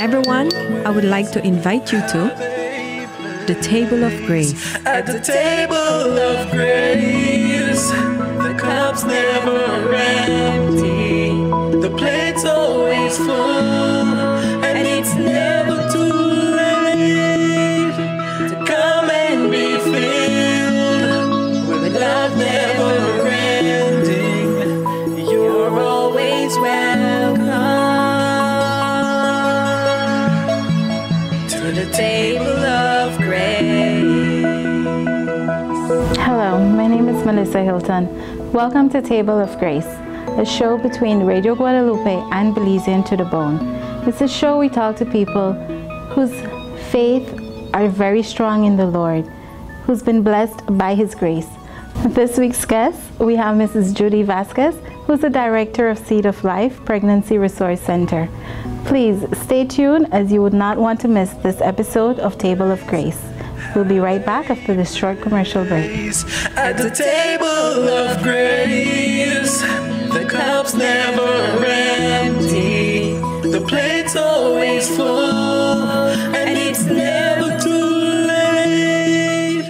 Everyone, I would like to invite you to the Table of Grace. At the table of grace, the cup's never empty, the plate's always full, and it's never too late to come and be filled with love never ending. You're always welcome to the table of grace. Hello, my name is Melissa Hilton. Welcome to Table of Grace, a show between Radio Guadalupe and Belizean to the Bone. It's a show we talk to people whose faith are very strong in the Lord, who's been blessed by His grace. This week's guest, we have Mrs. Judy Vasquez, who's the Director of Seed of Life Pregnancy Resource Center. Please stay tuned, as you would not want to miss this episode of Table of Grace. We'll be right back after this short commercial break. At the table of grace, the cup's never empty, the plate's always full, and it's never too late.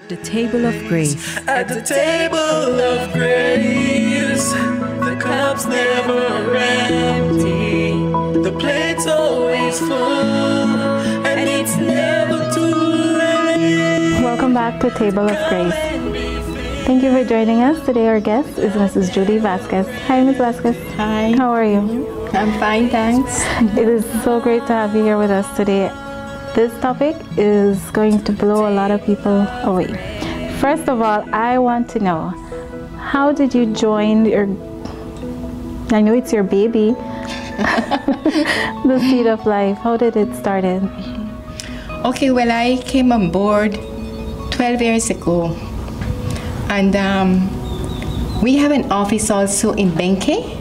The Table of Grace. At the table of grace, the cup's never empty, the plate's always full, and it's never too late. Welcome back to Table of Grace. Thank you for joining us. Today our guest is Mrs. Judy Vasquez. Hi, Ms. Vasquez. Hi. How are you? I'm fine, thanks. It is so great to have you here with us today. This topic is going to blow a lot of people away. First of all, I want to know, how did you join I know it's your baby, the Seed of Life. How did it started? Okay, well, I came on board 12 years ago, and we have an office also in Benke,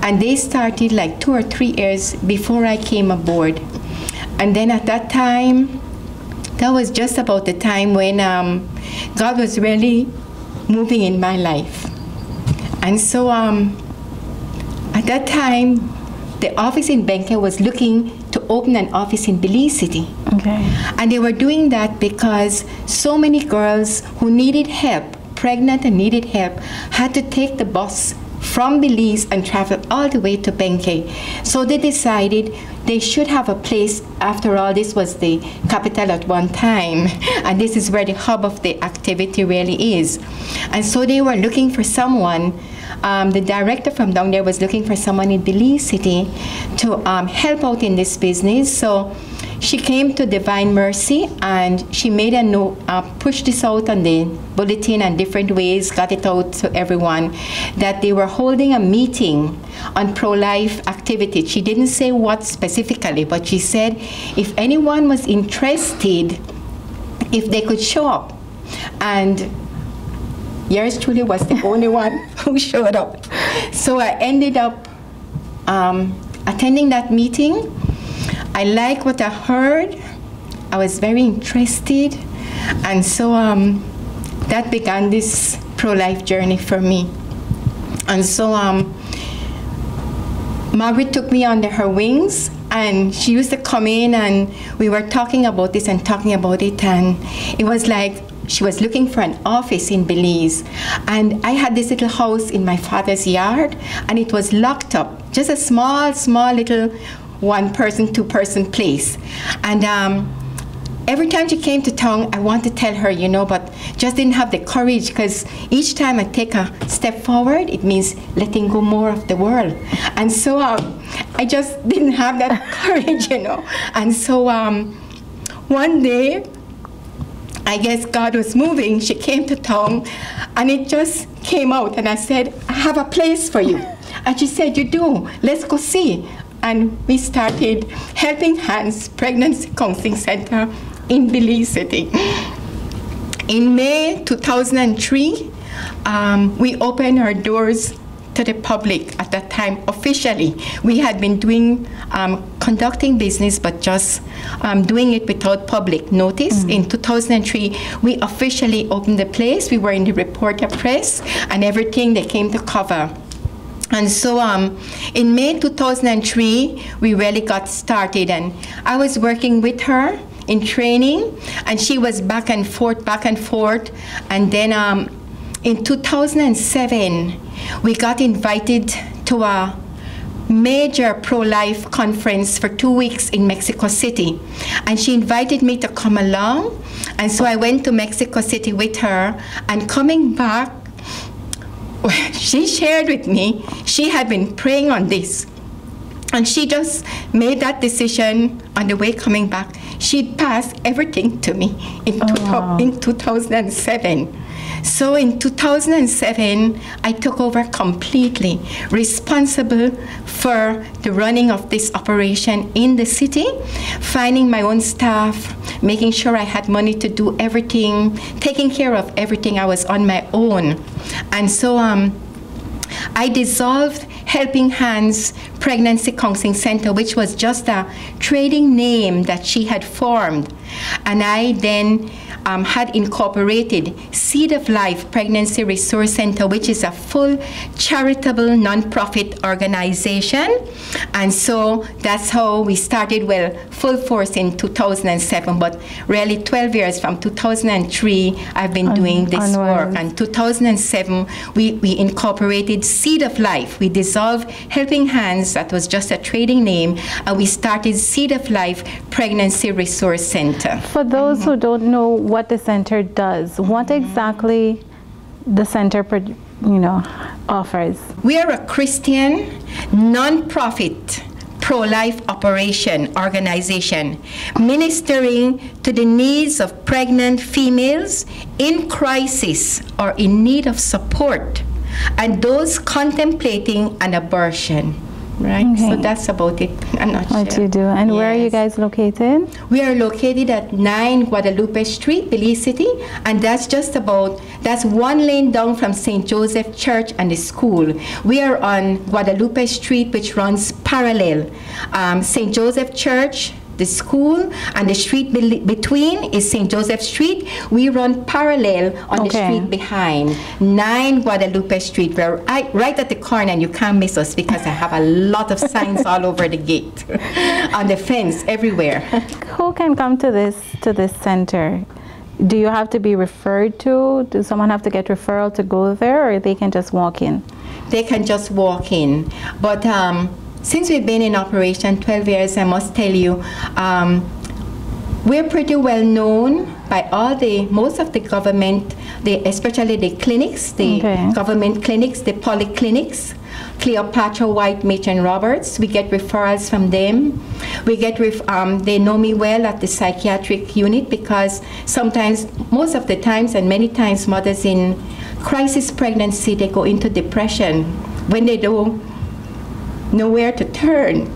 and they started like 2 or 3 years before I came aboard. And then at that time, that was just about the time when God was really moving in my life. And so at that time, the office in Benke was looking to open an office in Belize City. Okay. And they were doing that because so many girls who needed help, pregnant and needed help, had to take the bus from Belize and travel all the way to Benke. So they decided they should have a place. After all, this was the capital at one time, and this is where the hub of the activity really is. And so they were looking for someone. The director from down there was looking for someone in Belize City to help out in this business. So she came to Divine Mercy, and she made a note, pushed this out on the bulletin and different ways, got it out to everyone, that they were holding a meeting on pro-life activity. She didn't say what specifically, but she said if anyone was interested, if they could show up. And yours truly was the only one who showed up. So I ended up attending that meeting. I liked what I heard. I was very interested. And so that began this pro-life journey for me. And so Margaret took me under her wings, and she used to come in, and we were talking about this and talking about it, and it was like she was looking for an office in Belize. And I had this little house in my father's yard, and it was locked up, just a small, small little one-person, two-person place. And every time she came to town, I wanted to tell her, you know, but just didn't have the courage, because each time I take a step forward, it means letting go more of the world. And so I just didn't have that courage, you know. And so one day, I guess God was moving. She came to town, and it just came out. And I said, I have a place for you. And she said, you do. Let's go see. And we started Helping Hands Pregnancy Counseling Center in Belize City. In May 2003, we opened our doors to the public at that time officially. We had been conducting business, but just doing it without public notice. In 2003, we officially opened the place. We were in the reporter press and everything. They came to cover. And so in May 2003, we really got started, and I was working with her in training, and she was back and forth, and then in 2007, we got invited to a major pro-life conference for 2 weeks in Mexico City, and she invited me to come along, and so I went to Mexico City with her, and coming back, she shared with me she had been praying on this, and she just made that decision on the way coming back. She passed everything to me in 2007. So in 2007, I took over completely, responsible for the running of this operation in the city, finding my own staff, making sure I had money to do everything, taking care of everything. I was on my own. And so I dissolved Helping Hands Pregnancy Counseling Center, which was just a trading name that she had formed. And I then had incorporated Seed of Life Pregnancy Resource Center, which is a full charitable nonprofit organization. And so that's how we started, well, full force in 2007, but really 12 years from 2003, I've been doing this work. And 2007, we incorporated Seed of Life. We dissolved Helping Hands, that was just a trading name, and we started Seed of Life Pregnancy Resource Center. For those who don't know what the center does, what exactly the center offers? We are a Christian non-profit pro-life organization ministering to the needs of pregnant females in crisis or in need of support, and those contemplating an abortion. Right, okay. So that's about it. I'm not what sure. You do. And where are you guys located? We are located at 9 Guadalupe Street, Belize City, and that's that's 1 lane down from St. Joseph Church and the school. We are on Guadalupe Street, which runs parallel. St. Joseph Church, the school, and the street between is St. Joseph Street. We run parallel on the street behind, 9 Guadalupe Street. We're right at the corner, and you can't miss us because I have a lot of signs all over the gate, on the fence, everywhere. Who can come to this center? Do you have to be referred to? Does someone have to get referral to go there, or they can just walk in? They can just walk in, but since we've been in operation 12 years, I must tell you, we're pretty well known by most of the government, especially the clinics, the government clinics, the polyclinics, Cleopatra, White, Machen, Roberts. We get referrals from them. We get they know me well at the psychiatric unit, because sometimes, most of the times, and many times, mothers in crisis pregnancy, they go into depression when they don't nowhere to turn.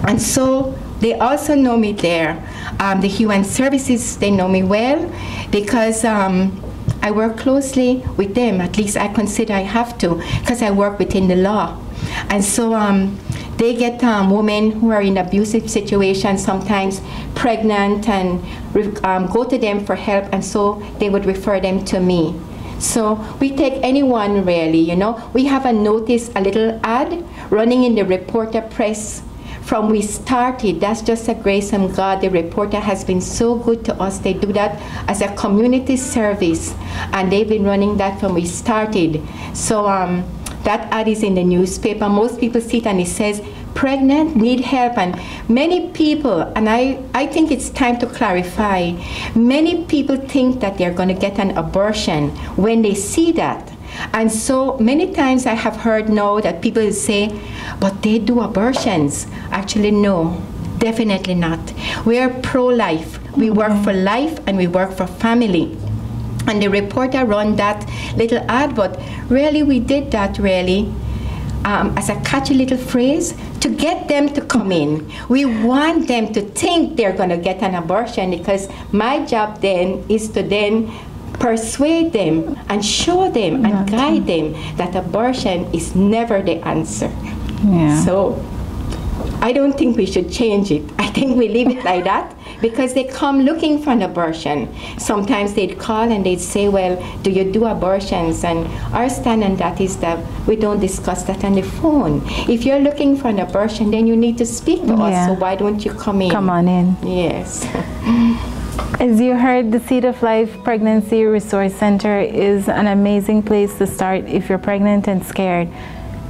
And so they also know me there. The Human Services, they know me well, because I work closely with them. At least I consider I have to, because I work within the law. And so they get women who are in abusive situations, sometimes pregnant, and go to them for help, and so they would refer them to me. So we take anyone, really, We have a notice, a little ad running in the reporter press from we started. That's just a grace from God. The reporter has been so good to us. They do that as a community service, and they've been running that from we started. So that ad is in the newspaper. Most people see it, and it says, pregnant, need help. And many people, and I think it's time to clarify, many people think that they're going to get an abortion when they see that. And so many times I have heard now that people say, but they do abortions. Actually, no, definitely not. We are pro-life. We work for life, and we work for family. And the reporter run that little ad, but really we did that as a catchy little phrase to get them to come in. We want them to think they're going to get an abortion, because my job then is to then persuade them and show them and guide them that abortion is never the answer. Yeah. So I don't think we should change it. I think we leave it like that because they come looking for an abortion. Sometimes they'd call and they'd say, well, do you do abortions? And our stand on that is that we don't discuss that on the phone. If you're looking for an abortion, then you need to speak to us. So why don't you come in? Come on in. Yes. As you heard, the Seed of Life Pregnancy Resource Center is an amazing place to start if you're pregnant and scared.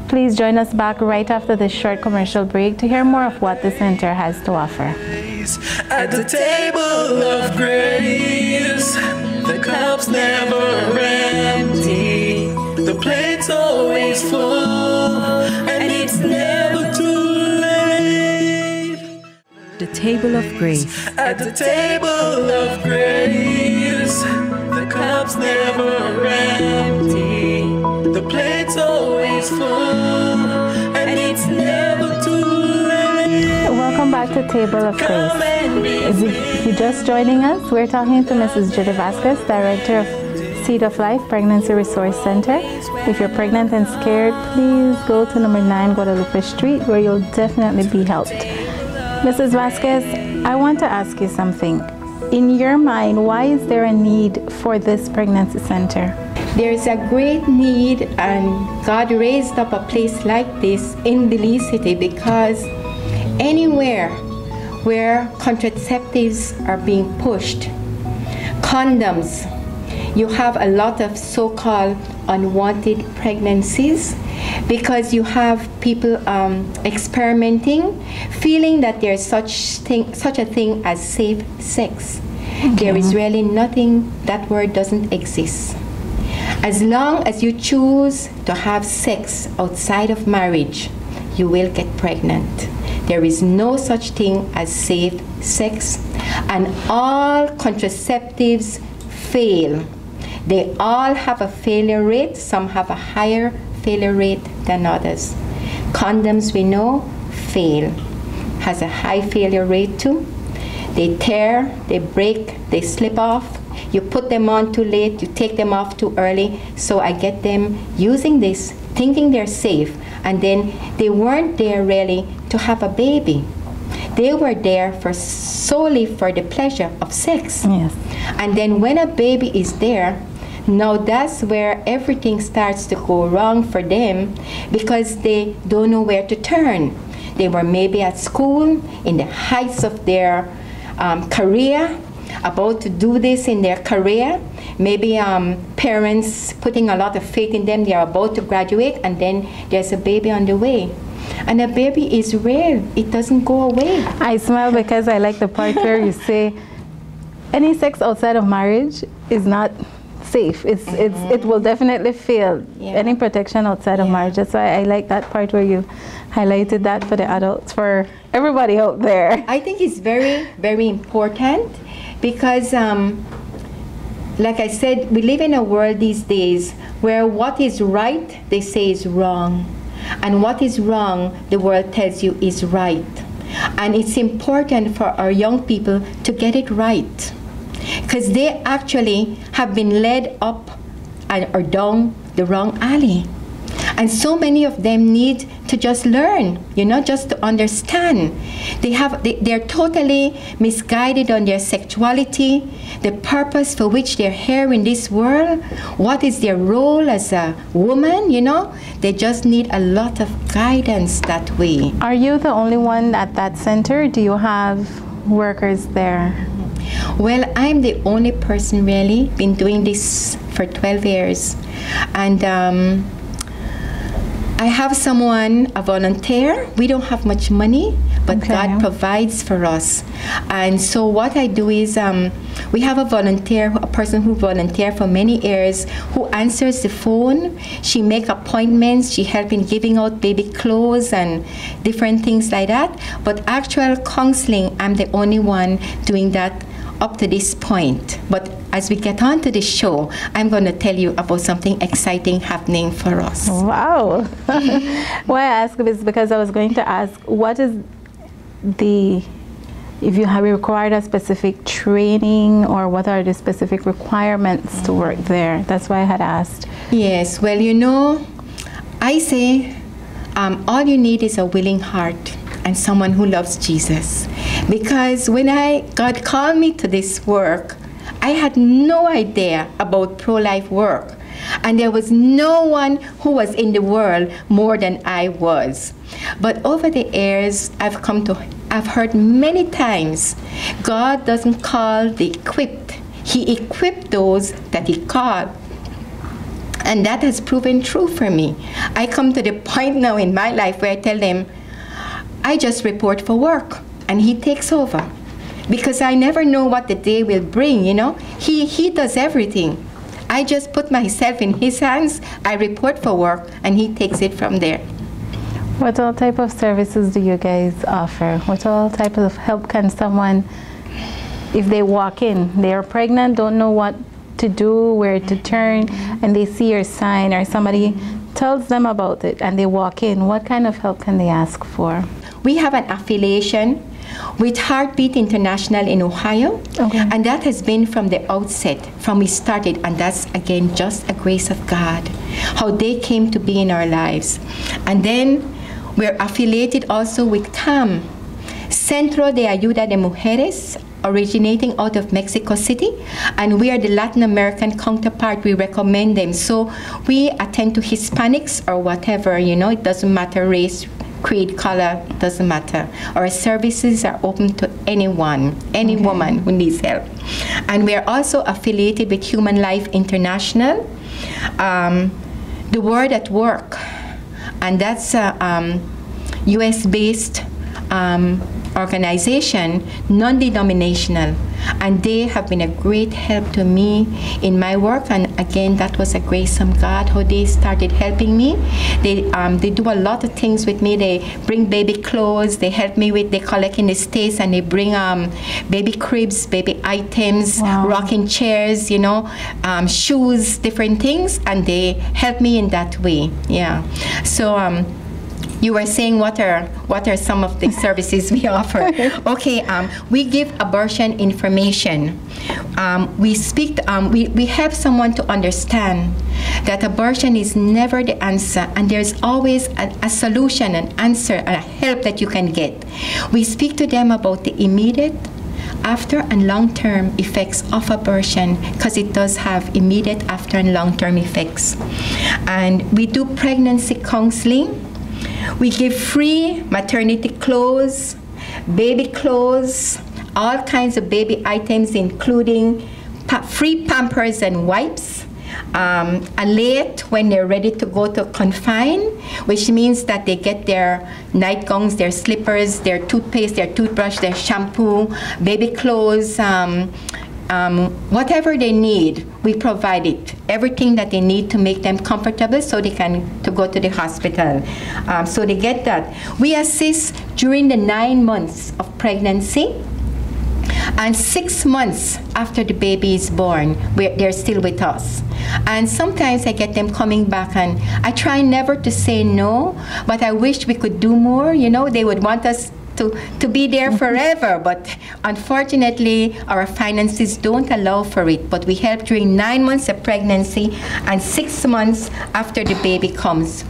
Please join us back right after this short commercial break to hear more of what the center has to offer. At the table of grace, the cup's never empty, the plate's always full, and it's never too late. The table of grace. At the table of grace, the cup's never empty, the plate's always full, and it's never too late. Welcome back to Table of Grace. If you're just joining us, we're talking to Mrs. Judy Vasquez, Director of Seed of Life Pregnancy Resource Center. If you're pregnant and scared, please go to number 9 Guadalupe Street, where you'll definitely be helped. Mrs. Vasquez, I want to ask you something. In your mind, why is there a need for this pregnancy center? There's a great need, and God raised up a place like this in Belize City because anywhere where contraceptives are being pushed, condoms, you have a lot of so-called unwanted pregnancies because you have people experimenting, feeling that there's such a thing as safe sex. There is really nothing, that word doesn't exist. As long as you choose to have sex outside of marriage, you will get pregnant. There is no such thing as safe sex, and all contraceptives fail. They all have a failure rate. Some have a higher failure rate than others. Condoms, we know, fail. Has a high failure rate too. They tear, they break, they slip off. You put them on too late, you take them off too early. So I get them using this, thinking they're safe, and then they weren't there really to have a baby. They were there solely for the pleasure of sex. Yes. And then when a baby is there, now that's where everything starts to go wrong for them because they don't know where to turn. They were maybe at school, in the heights of their career, about to do this in their career. Maybe parents putting a lot of faith in them, they are about to graduate, and then there's a baby on the way. And a baby is rare, it doesn't go away. I smile because I like the part where you say any sex outside of marriage is not safe. It will definitely fail. Yeah. Any protection outside of marriage. That's why I like that part where you highlighted that for the adults, for everybody out there. I think it's very, very important because, like I said, we live in a world these days where what is right, they say is wrong. And what is wrong, the world tells you is right. And it's important for our young people to get it right, because they actually have been led up or down the wrong alley. And so many of them need to just learn, you know, just to understand. They're totally misguided on their sexuality, the purpose for which they're here in this world, what is their role as a woman, you know. They just need a lot of guidance that way. Are you the only one at that center? Do you have workers there? Well, I'm the only person really, been doing this for 12 years. And I have someone, a volunteer. We don't have much money, but God provides for us. And so what I do is, we have a volunteer, a person who volunteers for many years, who answers the phone. She makes appointments. She helps in giving out baby clothes and different things like that. But actual counseling, I'm the only one doing that up to this point. But as we get on to the show, I'm going to tell you about something exciting happening for us. Wow. Why I ask is because I was going to ask, what is the if you have required a specific training, or what are the specific requirements to work there? That's why I had asked. Yes, well, you know, I say all you need is a willing heart and someone who loves Jesus. Because when God called me to this work, I had no idea about pro-life work. And there was no one who was in the world more than I was. But over the years, I've heard many times, God doesn't call the equipped. He equipped those that he called. And that has proven true for me. I come to the point now in my life where I tell them, I just report for work, and he takes over. Because I never know what the day will bring, you know. He does everything. I just put myself in his hands, I report for work, and he takes it from there. What all type of services do you guys offer? What all type of help can someone, if they walk in, they are pregnant, don't know what to do, where to turn, and they see your sign, or somebody tells them about it and they walk in, what kind of help can they ask for? We have an affiliation with Heartbeat International in Ohio, and that has been from the outset, from we started, and that's again just a grace of God, how they came to be in our lives. And then we're affiliated also with CAM, Centro de Ayuda de Mujeres, originating out of Mexico City, and we are the Latin American counterpart. We recommend them. So we attend to Hispanics or whatever, you know, it doesn't matter, race, creed, color, it doesn't matter. Our services are open to anyone, any woman who needs help. And we are also affiliated with Human Life International, The Word at Work, and that's a US-based organization, non-denominational, and they have been a great help to me in my work. And again, that was a grace from God, how they started helping me. They do a lot of things with me. They bring baby clothes, they help me with, they collect in the States, and they bring baby cribs, baby items, rocking chairs, you know, shoes, different things, and they help me in that way. Yeah. So you were saying what are some of the services we offer? Okay, we give abortion information. We help someone to understand that abortion is never the answer, and there's always a solution, an answer, a help that you can get. We speak to them about the immediate, after and long-term effects of abortion, because it does have immediate, after and long-term effects. And we do pregnancy counseling. We give free maternity clothes, baby clothes, all kinds of baby items, including free Pampers and wipes, a late when they're ready to go to confine, which means that they get their nightgowns, their slippers, their toothpaste, their toothbrush, their shampoo, baby clothes, whatever they need, we provide it. Everything that they need to make them comfortable so they can go to the hospital. So they get that. We assist during the 9 months of pregnancy, and 6 months after the baby is born, they're still with us. And sometimes I get them coming back, and I try never to say no, but I wish we could do more. You know, they would want us to be there forever, but unfortunately our finances don't allow for it. But we help during 9 months of pregnancy and 6 months after the baby comes.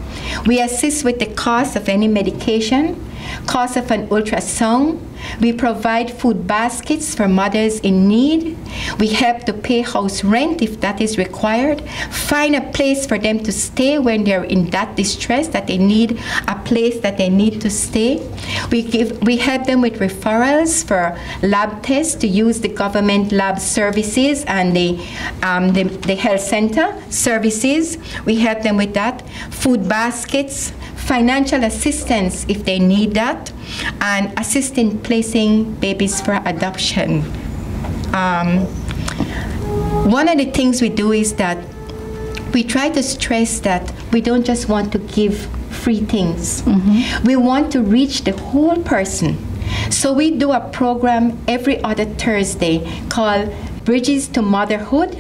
We assist with the cost of any medication, cost of an ultrasound. We provide food baskets for mothers in need. We help to pay house rent if that is required. Find a place for them to stay when they're in that distress, that they need a place that they need to stay. We help them with referrals for lab tests to use the government lab services and the health center services. We help them with that. Food baskets, financial assistance if they need that, and assist in placing babies for adoption. One of the things we do is that we try to stress that we don't just want to give free things. We want to reach the whole person. So we do a program every other Thursday called Bridges to Motherhood,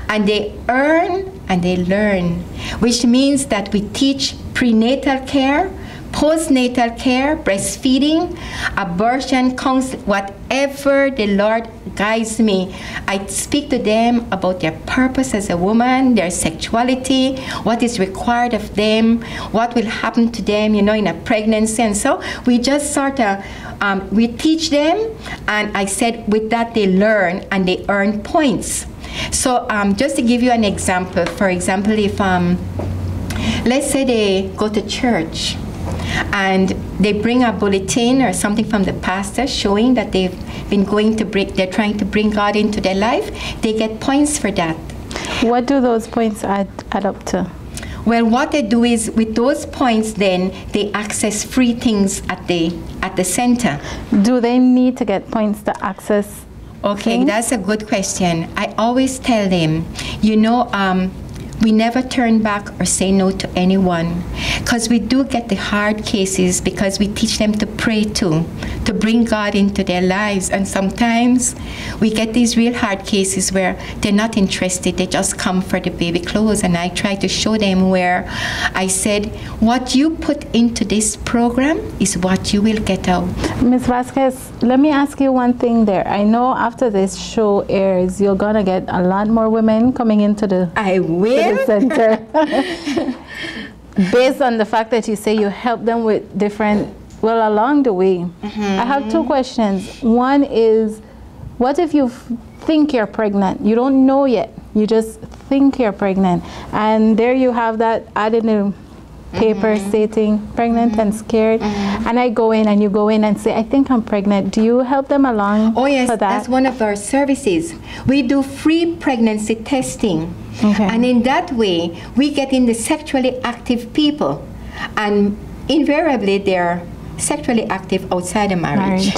and they earn and they learn, which means that we teach prenatal care, postnatal care, breastfeeding, abortion, counseling, whatever the Lord guides me. I speak to them about their purpose as a woman, their sexuality, what is required of them, what will happen to them, in a pregnancy. And so we just sort of, we teach them, and I said with that they learn and they earn points. So just to give you an example, for example, if let's say they go to church and they bring a bulletin or something from the pastor showing that they've been they're trying to bring God into their life, they get points for that. What do those points add up to? Well, what they do is with those points, then they access free things at the center. Do they need to get points to access? Okay, that's a good question. I always tell them, we never turn back or say no to anyone, because we do get the hard cases because we teach them to pray to bring God into their lives. And sometimes we get these real hard cases where they're not interested, they just come for the baby clothes. And I try to show them where I said, what you put into this program is what you will get out. Ms. Vasquez, let me ask you one thing there. I know after this show airs, you're going to get a lot more women coming into the center. Based on the fact that you say you help them with different, along the way. I have two questions. One is, what if you think you're pregnant? You don't know yet. You just think you're pregnant. And there you have that added in paper stating pregnant and scared. And I go in and you go in and say, I think I'm pregnant. Do you help them along for that? That's one of our services. We do free pregnancy testing. And in that way, we get in the sexually active people. And invariably, they're sexually active outside of marriage.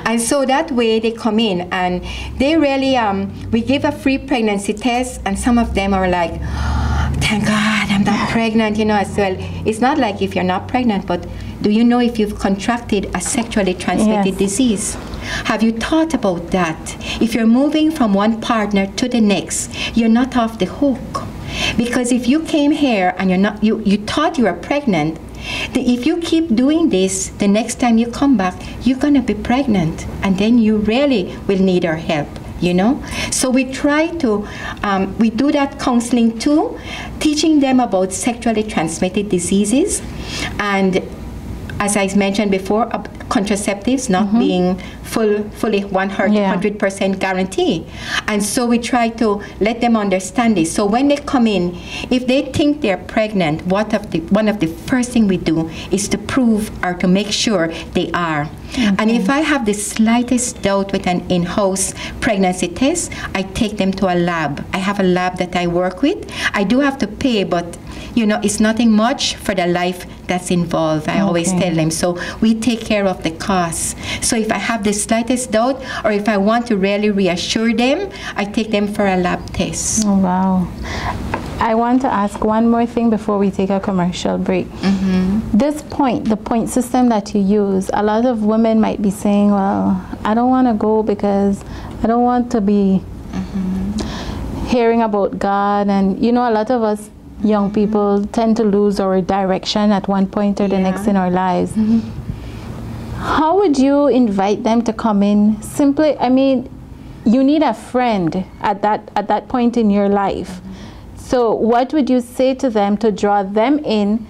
And so that way they come in and they really, we give a free pregnancy test, and some of them are like, thank God I'm not pregnant, as well. It's not like if you're not pregnant, but do you know if you've contracted a sexually transmitted disease? Have you thought about that? If you're moving from one partner to the next, you're not off the hook. Because if you came here and you thought you were pregnant, if you keep doing this, the next time you come back, you're gonna be pregnant, and then you really will need our help. So we try to, we do that counseling too, teaching them about sexually transmitted diseases, and as I mentioned before, contraceptives not being fully 100% guarantee. And so we try to let them understand this. So when they come in, if they think they're pregnant, one of the first thing we do is to prove or to make sure they are. And if I have the slightest doubt with an in-house pregnancy test, I take them to a lab. I have a lab that I work with. I do have to pay, but it's nothing much for the life that's involved. I always tell them. So we take care of the costs. So if I have the slightest doubt, or if I want to really reassure them, I take them for a lab test. Oh, wow. I want to ask one more thing before we take a commercial break. The point system that you use, a lot of women might be saying, well, I don't want to go because I don't want to be hearing about God. And, a lot of us young people tend to lose our direction at one point or the next in our lives. How would you invite them to come in? Simply, you need a friend at that point in your life. So what would you say to them to draw them in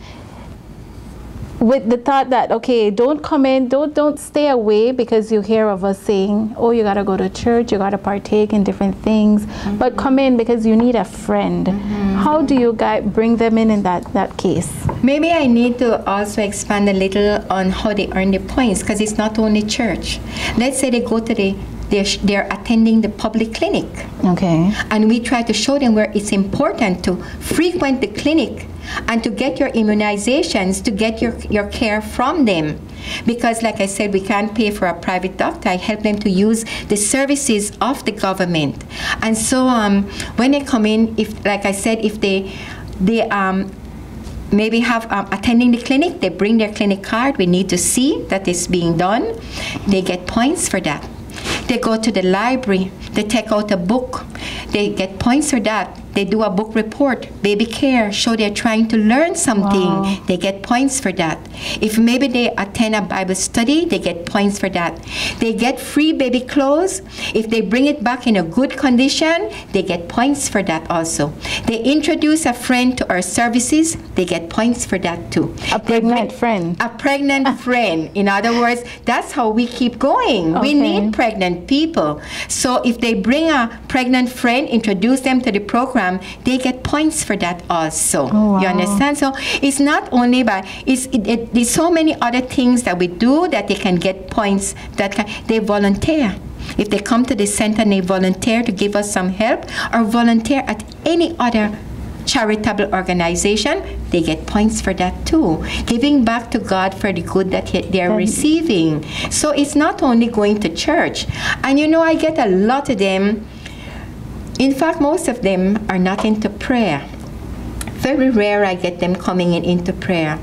with the thought that, okay, don't come in, don't stay away because you hear of us saying, oh, you got to go to church, you got to partake in different things, but come in because you need a friend. How do you bring them in that case? Maybe I need to also expand a little on how they earn the points, because it's not only church. Let's say they go to they're attending the public clinic. And we try to show them where it's important to frequent the clinic and to get your immunizations, to get your care from them. Because like I said, we can't pay for a private doctor. I help them to use the services of the government. And so when they come in, if they maybe have attending the clinic, they bring their clinic card, we need to see that it's being done, they get points for that. They go to the library, they take out a book, they get points for that. they do a book report, baby care, show they're trying to learn something, Wow. they get points for that. If maybe they attend a Bible study, they get points for that. They get free baby clothes. If they bring it back in a good condition, they get points for that also. They introduce a friend to our services, they get points for that too. A pregnant friend. A pregnant friend. In other words, that's how we keep going. We Okay. need pregnant people. So if they bring a pregnant friend, introduce them to the program, they get points for that also. Oh, wow. You understand? So it's not only by, there's so many other things that we do that they can get points, they volunteer. If they come to the center and they volunteer to give us some help, or volunteer at any other charitable organization, they get points for that too. Giving back to God for the good that they're receiving. So it's not only going to church. And you know, I get a lot of them. In fact, most of them are not into prayer. Very rare I get them coming into prayer.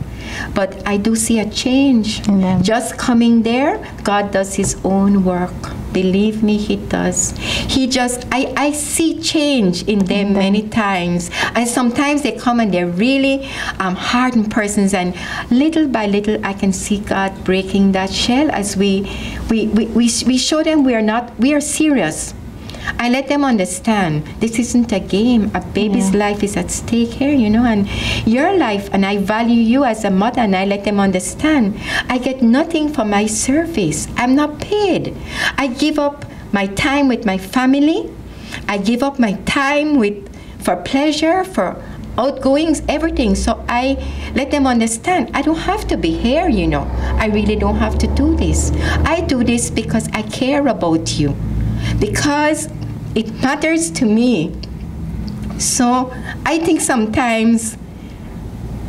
But I do see a change. Amen. Just coming there, God does His own work. Believe me, He does. I see change in them many times. And sometimes they come and they're really hardened persons, and little by little I can see God breaking that shell as we show them we are serious. I let them understand this isn't a game. A baby's life is at stake here, you know, and your life, and I value you as a mother, and I let them understand. I get nothing for my service. I'm not paid. I give up my time with my family. I give up my time for pleasure, for outgoings, everything. So I let them understand I don't have to be here, you know. I really don't have to do this. I do this because I care about you, because it matters to me. So I think sometimes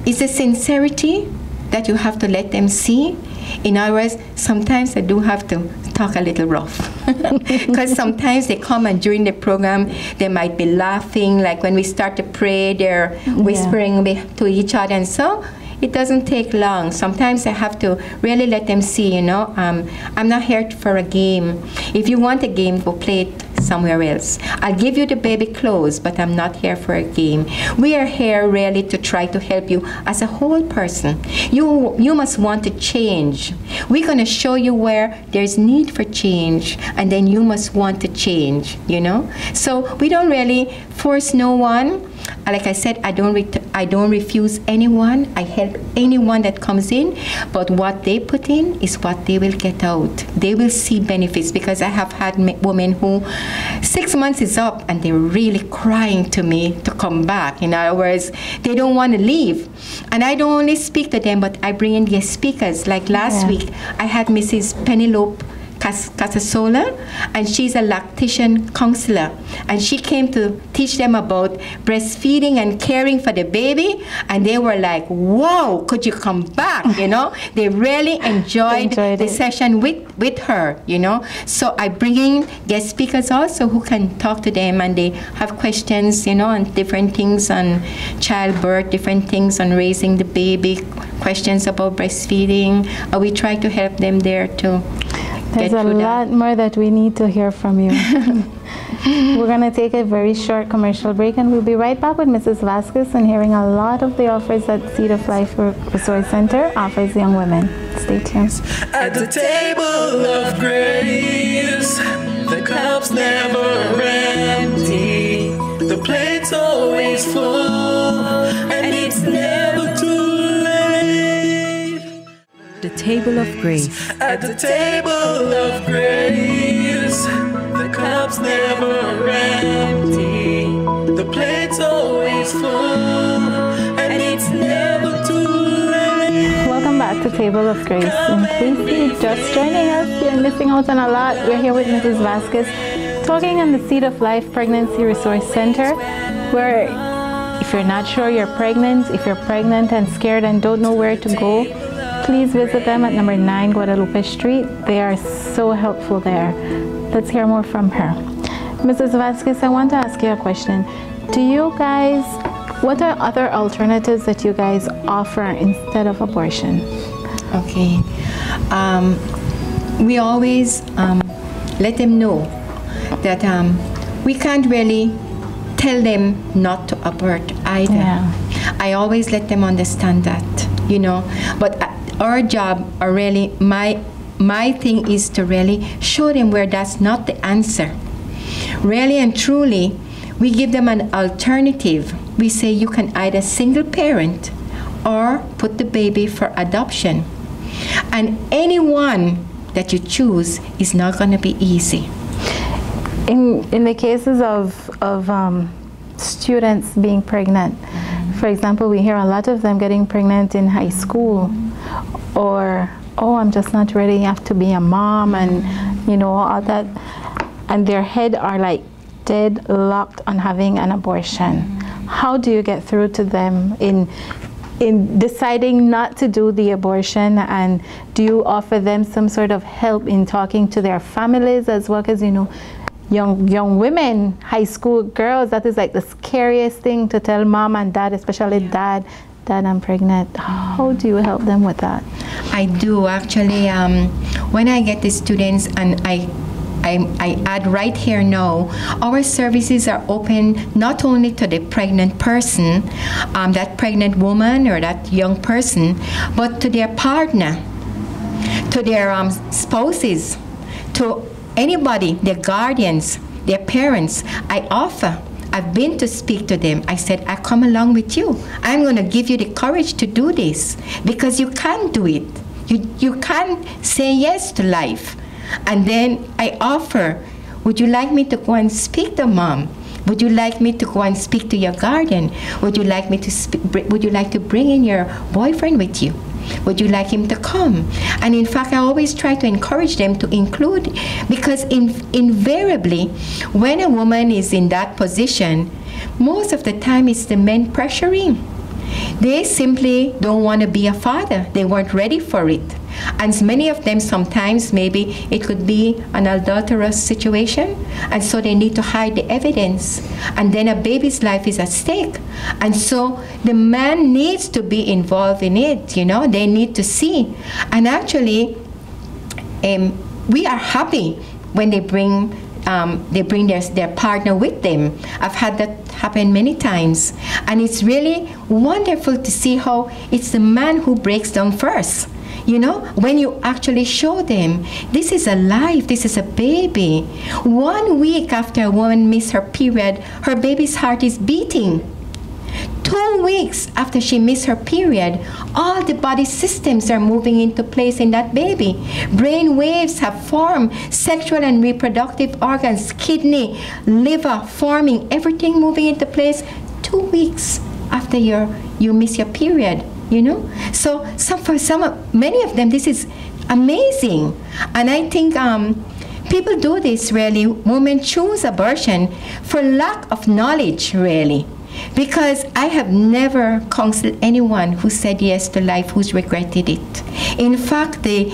it's a sincerity that you have to let them see. In other words, sometimes I do have to talk a little rough. Because sometimes they come and during the program, they might be laughing. Like when we start to pray, they're whispering to each other. And so it doesn't take long. Sometimes I have to really let them see, you know, I'm not here for a game. If you want a game, go play it somewhere else. I'll give you the baby clothes, but I'm not here for a game. We are here really to try to help you as a whole person. You must want to change. We're going to show you where there's need for change, and then you must want to change, you know. So we don't really force no one. Like I said, I don't refuse anyone. I help anyone that comes in, but what they put in is what they will get out. They will see benefits, because I have had women who 6 months is up and they're really crying to me to come back. In other words, they don't want to leave. And I don't only speak to them, but I bring in guest speakers. Like last week, I had Mrs. Penelope Casasola, and she's a lactation counselor, and she came to teach them about breastfeeding and caring for the baby, and they were like, whoa, could you come back, you know? They really enjoyed the session with her, you know? So I bring in guest speakers also who can talk to them, and they have questions, you know, on different things on childbirth, different things on raising the baby, questions about breastfeeding. We try to help them there too. There's a lot more that we need to hear from you. We're going to take a very short commercial break, and we'll be right back with Mrs. Vasquez and hearing a lot of the offers that Seed of Life Resource Center offers young women. Stay tuned. At the table of grace, the cup's never empty. The plate's always full, and it's never too late. The table of grace. At the table of grace, the cup's never empty. The plate's always full, and it's never too late. Welcome back to Table of Grace. In case you're just joining us, you're missing out on a lot. We're here with Mrs. Vasquez, talking on the Seed of Life Pregnancy Resource Center, where if you're not sure you're pregnant, if you're pregnant and scared and don't know where to go, please visit them at number 9 Guadalupe Street. They are so helpful there. Let's hear more from her. Mrs. Vasquez, I want to ask you a question. Do you guys, what are other alternatives that you guys offer instead of abortion? Okay. We always let them know that we can't really tell them not to abort either. Yeah. I always let them understand that, you know. But our job, or really my thing, is to really show them where that's not the answer. Really and truly, we give them an alternative. We say you can either single parent or put the baby for adoption. And anyone that you choose is not going to be easy. In the cases of students being pregnant, for example, we hear a lot of them getting pregnant in high school, or, oh, I'm just not ready, I have to be a mom, and you know, all that, and their head are like dead locked on having an abortion. How do you get through to them in deciding not to do the abortion, and do you offer them some sort of help in talking to their families as well? Because, you know, young women, high school girls, that is like the scariest thing to tell mom and dad, especially dad, I'm pregnant. How do you help them with that? I do actually. When I get the students, and I add right here now, our services are open not only to the pregnant person, that pregnant woman or that young person, but to their partner, to their spouses, to anybody, their guardians, their parents. I've been to speak to them. I said, I come along with you. I'm going to give you the courage to do this, because you can do it. You can say yes to life. And then I offer, would you like me to go and speak to mom? Would you like me to go and speak to your guardian? Would you like me to would you like to bring in your boyfriend with you? Would you like him to come? And in fact, I always try to encourage them to include, because invariably, when a woman is in that position, most of the time it's the men pressuring. They simply don't want to be a father. They weren't ready for it. And many of them, sometimes maybe it could be an adulterous situation, and so they need to hide the evidence. And then a baby's life is at stake. And so the man needs to be involved in it, you know. They need to see. And actually, we are happy when they bring their partner with them. I've had that happen many times. And it's really wonderful to see how it's the man who breaks down first. You know, when you actually show them, this is a life, this is a baby. 1 week after a woman missed her period, her baby's heart is beating. 2 weeks after she missed her period, all the body systems are moving into place in that baby. Brain waves have formed, sexual and reproductive organs, kidney, liver forming, everything moving into place 2 weeks after you miss your period. You know, so many of them, this is amazing. And I think people do this really. Women choose abortion for lack of knowledge, really, because I have never counseled anyone who said yes to life who's regretted it. In fact, they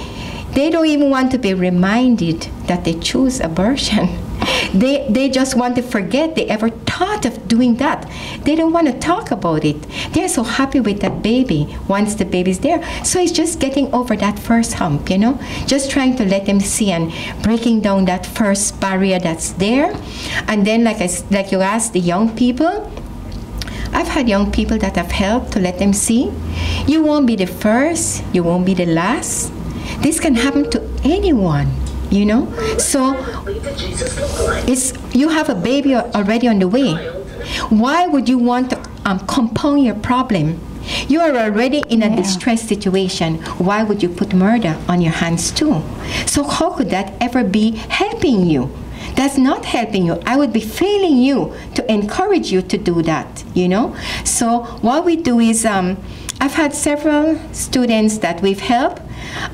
don't even want to be reminded that they choose abortion. They just want to forget they ever thought of doing that. They don't want to talk about it. They're so happy with that baby once the baby's there. So it's just getting over that first hump, you know, just trying to let them see and breaking down that first barrier that's there. And then, like you asked the young people, I've had young people that have helped to let them see, you won't be the first, you won't be the last. This can happen to anyone. You know, so you have a baby already on the way. Why would you want to compound your problem? You are already in a distressed situation. Why would you put murder on your hands too? So how could that ever be helping you? That's not helping you. I would be failing you to encourage you to do that, you know? So what we do is, I've had several students that we've helped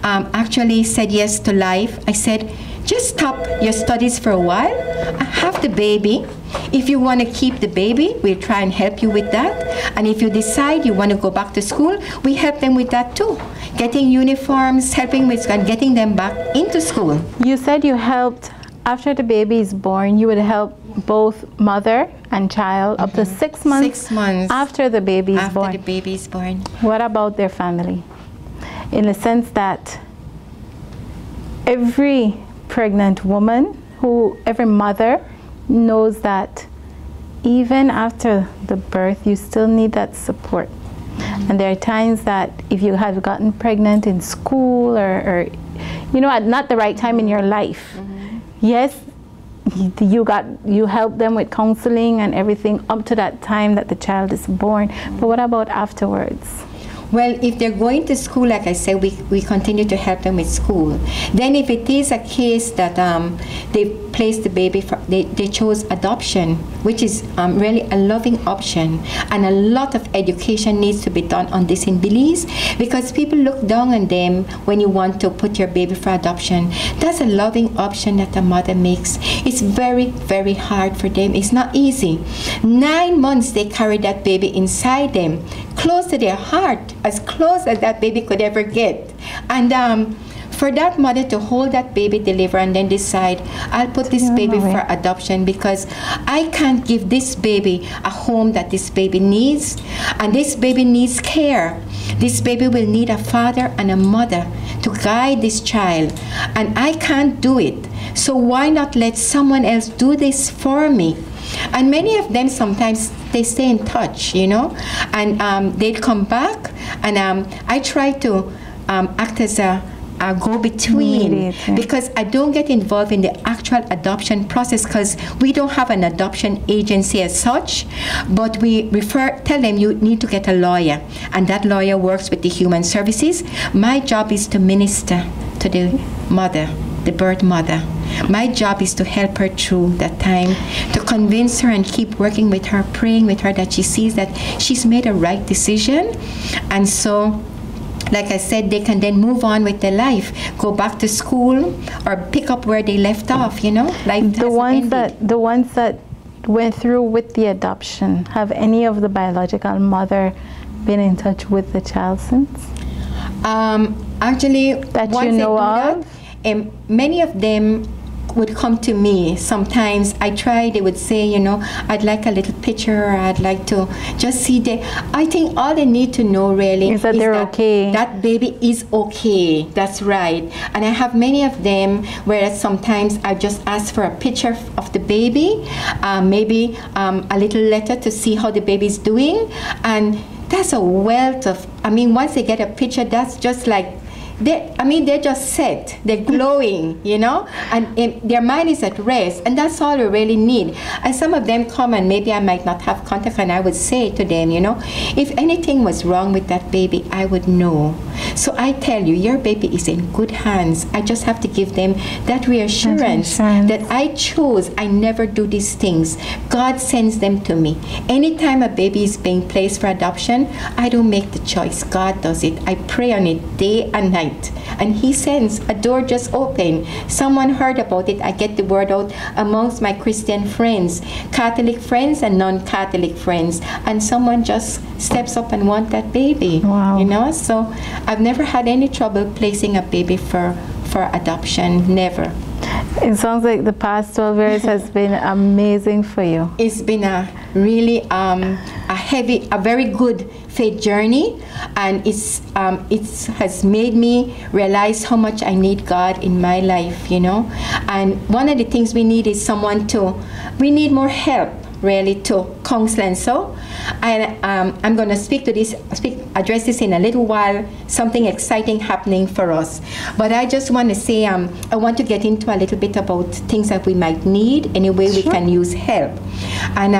actually said yes to life. I said, just stop your studies for a while, have the baby. If you want to keep the baby, we'll try and help you with that. And if you decide you want to go back to school, we help them with that too. Getting uniforms, helping with getting them back into school. You said you helped, after the baby is born, you would help both mother and child up to 6 months, 6 months after the baby is born. After the baby is born. What about their family? In the sense that every pregnant woman, every mother knows that even after the birth, you still need that support. And there are times that if you have gotten pregnant in school or you know, at not the right time in your life, yes, you help them with counseling and everything up to that time that the child is born. But what about afterwards? Well, if they're going to school, like I said, we continue to help them with school. Then if it is a case that they placed the baby, they chose adoption, which is really a loving option. And a lot of education needs to be done on this in Belize, because people look down on them when you want to put your baby for adoption. That's a loving option that the mother makes. It's very, very hard for them. It's not easy. 9 months they carry that baby inside them, close to their heart, as close as that baby could ever get. And for that mother to hold that baby, deliver, and then decide, I'll put this baby for adoption because I can't give this baby a home that this baby needs, and this baby needs care. This baby will need a father and a mother to guide this child, and I can't do it. So why not let someone else do this for me? And many of them sometimes they stay in touch, you know, and they'd come back, and I try to act as a go-between, because I don't get involved in the actual adoption process, because we don't have an adoption agency as such, but we tell them you need to get a lawyer, and that lawyer works with the human services. My job is to minister to the mother, the birth mother. My job is to help her through that time, to convince her and keep working with her, praying with her that she sees that she's made a right decision. And so, like I said, they can then move on with their life, go back to school, or pick up where they left off, you know? The ones that went through with the adoption, have any of the biological mother been in touch with the child since? Actually, that you know of? Many of them would come to me. Sometimes they would say, you know, I'd like a little picture, I'd like to just see I think all they need to know really is that they're okay. That baby is okay. That's right. And I have many of them where sometimes I just ask for a picture of the baby, maybe a little letter to see how the baby's doing. And that's a wealth of, once they get a picture, that's just like, they're just set, they're glowing, you know, and their mind is at rest, and that's all they really need. And some of them come, and maybe I might not have contact, and I would say to them, you know, if anything was wrong with that baby, I would know. So I tell you, your baby is in good hands. I just have to give them that reassurance that I chose, I never do these things. God sends them to me. Anytime a baby is being placed for adoption, I don't make the choice. God does it. I pray on it day and night. And he sends, a door just opened. Someone heard about it. I get the word out amongst my Christian friends, Catholic friends and non-Catholic friends. And someone just steps up and wants that baby. Wow. You know, so I've never had any trouble placing a baby for adoption, never. It sounds like the past 12 years has been amazing for you. It's been a really a very good faith journey, and it has made me realize how much I need God in my life, you know. And one of the things we need is we need more help really to counsel and so. And I'm going to address this in a little while, something exciting happening for us. But I just want to say, I want to get into a little bit about things that we might need, any way we can use help. And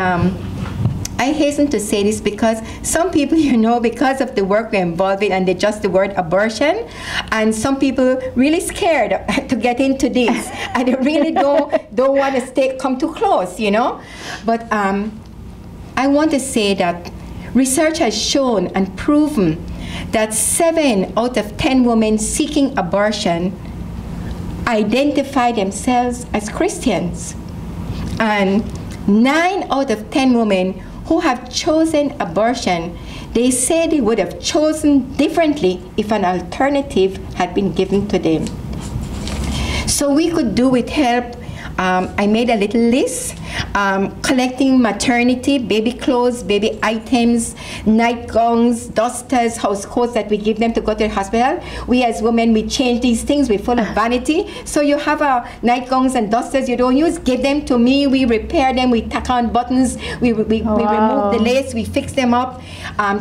I hasten to say this because some people, you know, because of the work we're involved in, and just the word abortion, and some people really scared to get into this, and they really don't want to come too close, you know. But I want to say that research has shown and proven that 7 out of 10 women seeking abortion identify themselves as Christians, and 9 out of 10 women who have chosen abortion, they say they would have chosen differently if an alternative had been given to them. So we could do with help. I made a little list, collecting maternity, baby clothes, baby items, nightgowns, dusters, house coats that we give them to go to the hospital. We as women, we change these things. We're full of vanity. So you have nightgowns and dusters you don't use, give them to me. We repair them. We tack on buttons. We remove the lace. We fix them up.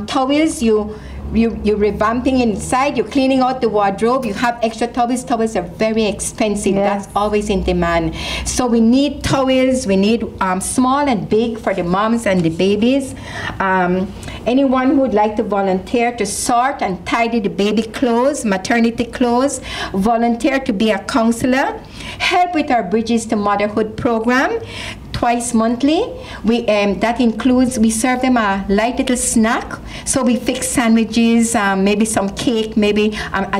Towels, you're revamping inside, you're cleaning out the wardrobe, you have extra towels. Towels are very expensive. Yes. That's always in demand. So we need towels, we need small and big for the moms and the babies. Anyone who would like to volunteer to sort and tidy the baby clothes, maternity clothes, volunteer to be a counselor, help with our Bridges to Motherhood program, twice monthly. That includes, we serve them a light little snack. So we fix sandwiches, maybe some cake, maybe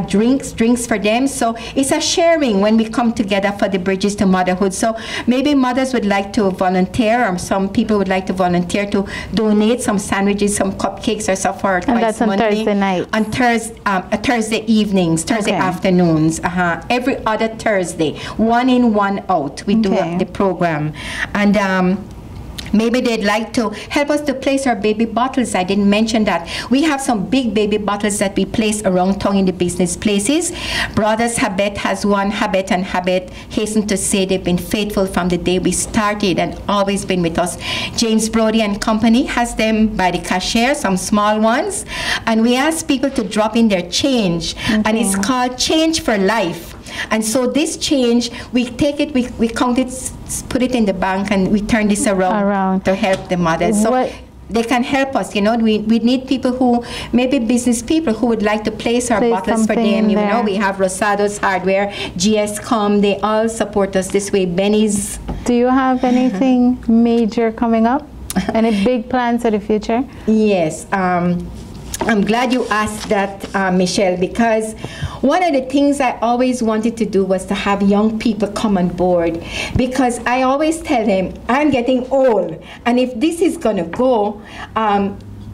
drinks for them. So it's a sharing when we come together for the Bridges to Motherhood. So maybe mothers would like to volunteer, or some people would like to volunteer to donate some sandwiches, some cupcakes or stuff for twice monthly. And that's on Thursday night? On Thursday evenings, Thursday afternoons. Every other Thursday, 1 in, 1 out. We do the program. And maybe they'd like to help us to place our baby bottles. I didn't mention that. We have some big baby bottles that we place around town in the business places. Brothers Habet has one. Habet and Habet, hasten to say, they've been faithful from the day we started and always been with us. James Brody and Company has them by the cashier, some small ones. And we ask people to drop in their change. And it's called Change for Life. And so this change, we take it, we count it, put it in the bank, and we turn this around. To help the mothers. So they can help us, you know. We need people who, maybe business people who would like to place our bottles for them. You know, we have Rosado's Hardware, GSCom, they all support us this way. Benny's. Do you have anything major coming up? Any big plans for the future? Yes. I'm glad you asked that, Michelle, because one of the things I always wanted to do was to have young people come on board, because I always tell them, I'm getting old, and if this is going to go,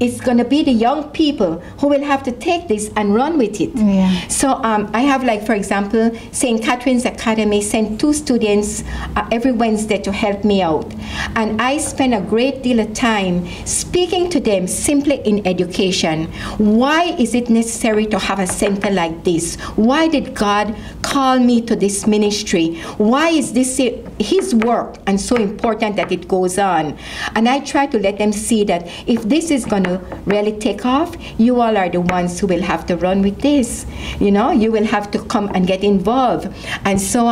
it's going to be the young people who will have to take this and run with it. Yeah. So I have, like, for example, St. Catherine's Academy sent 2 students every Wednesday to help me out. And I spend a great deal of time speaking to them simply in education. Why is it necessary to have a center like this? Why did God call me to this ministry? Why is this His work and so important that it goes on? And I try to let them see that if this is going to really take off, you all are the ones who will have to run with this. You know, you will have to come and get involved. And so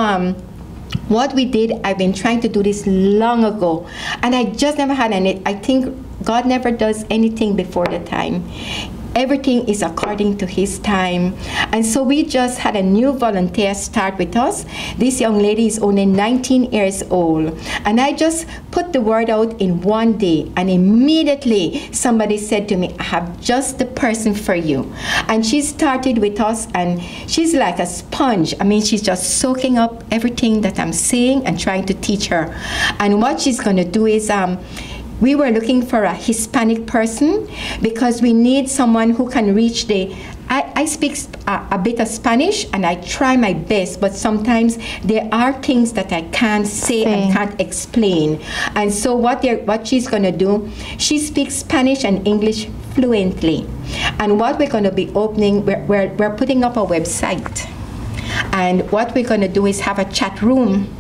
what we did, I've been trying to do this long ago, and I just never had any. I think God never does anything before the time. Everything is according to His time. And so we just had a new volunteer start with us. This young lady is only 19 years old. And I just put the word out in one day, and immediately somebody said to me, I have just the person for you. And she started with us, and she's like a sponge. I mean, she's just soaking up everything that I'm saying and trying to teach her. And what she's going to do is, we were looking for a Hispanic person because we need someone who can reach the... I speak a bit of Spanish, and I try my best, but sometimes there are things that I can't say and can't explain. And so what she's going to do, she speaks Spanish and English fluently. And what we're going to be opening, we're putting up a website. And what we're going to do is have a chat room.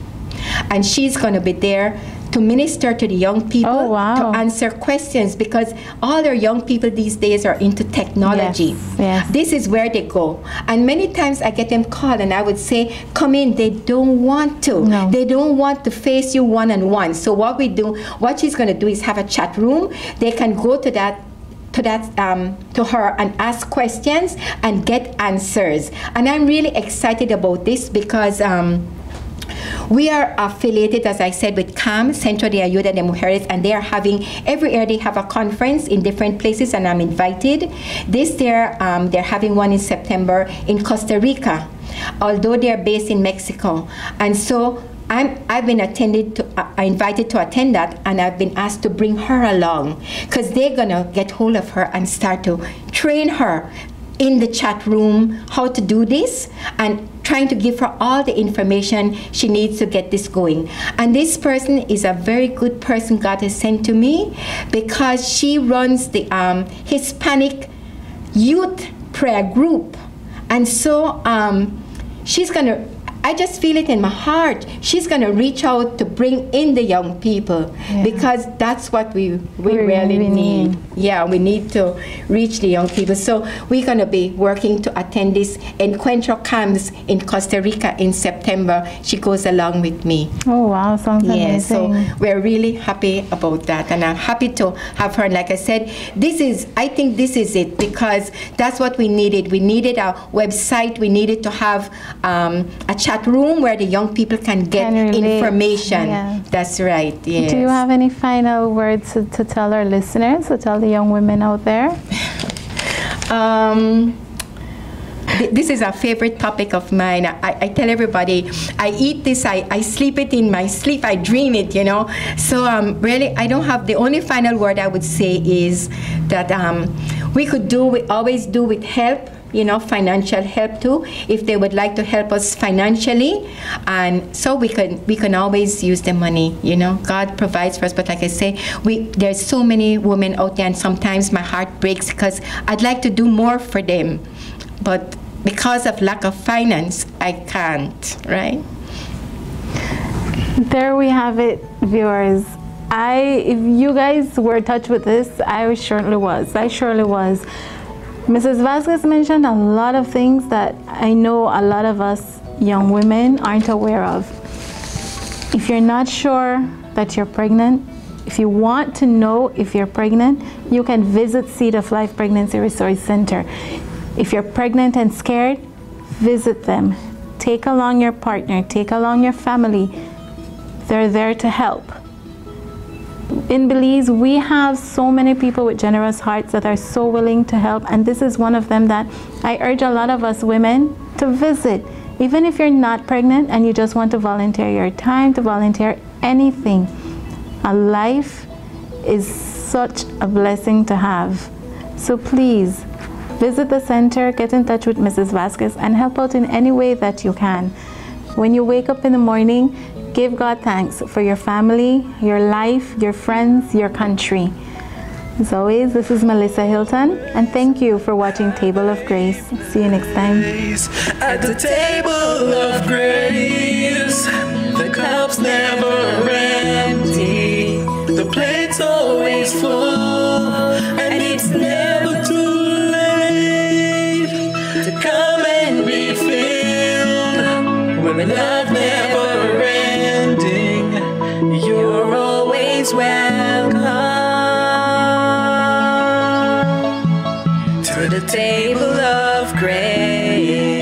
And she's going to be there to minister to the young people, to answer questions, because all our young people these days are into technology. Yes. This is where they go. And many times I get them called, and I would say, come in. They don't want to. No. They don't want to face you one-on-one. So what she's going to do is have a chat room. They can go to her and ask questions and get answers. And I'm really excited about this because we are affiliated, as I said, with CAM, Centro de Ayuda de Mujeres, and they are having, every year they have a conference in different places, and I'm invited. This year, they're having one in September in Costa Rica, although they're based in Mexico. And so I've been invited to attend that, and I've been asked to bring her along, because they're going to get hold of her and start to train her in the chat room how to do this and trying to give her all the information she needs to get this going. And this person is a very good person God has sent to me, because she runs the Hispanic youth prayer group. And so she's going to, I just feel it in my heart, she's going to reach out to bring in the young people, because that's what we really need. Yeah, we need to reach the young people. So we're going to be working to attend this Encuentro camps in Costa Rica in September. She goes along with me. Oh, wow, sounds amazing. So we're really happy about that, and I'm happy to have her. And like I said, I think this is it, because that's what we needed. We needed a website. We needed to have a chat room where the young people can get information. Yeah. That's right. Yes. Do you have any final words to tell our listeners, to tell the young women out there? This is a favorite topic of mine. I tell everybody, I eat this, I sleep it in my sleep, I dream it, you know. So really, I don't have, the only final word I would say is that we always do with help, you know, financial help too, if they would like to help us financially. And so we can always use the money, you know. God provides for us, but like I say, there's so many women out there, and sometimes my heart breaks because I'd like to do more for them, but because of lack of finance, I can't, right? There we have it, viewers. If you guys were touched with this, I surely was. Mrs. Vasquez mentioned a lot of things that I know a lot of us young women aren't aware of. If you're not sure that you're pregnant, if you want to know if you're pregnant, you can visit Seed of Life Pregnancy Resource Center. If you're pregnant and scared, visit them. Take along your partner, take along your family. They're there to help. In Belize, we have so many people with generous hearts that are so willing to help, and this is one of them that I urge a lot of us women to visit. Even if you're not pregnant and you just want to volunteer your time, to volunteer anything, a life is such a blessing to have. So please, visit the center, get in touch with Mrs. Vasquez, and help out in any way that you can. When you wake up in the morning, give God thanks for your family, your life, your friends, your country. As always, this is Melissa Hilton, and thank you for watching Table of Grace. See you next time. At the table of grace, the cup's never empty, the plate's always full, and it's never too late to come and be filled. When love never ending, you're always welcome to the table of grace.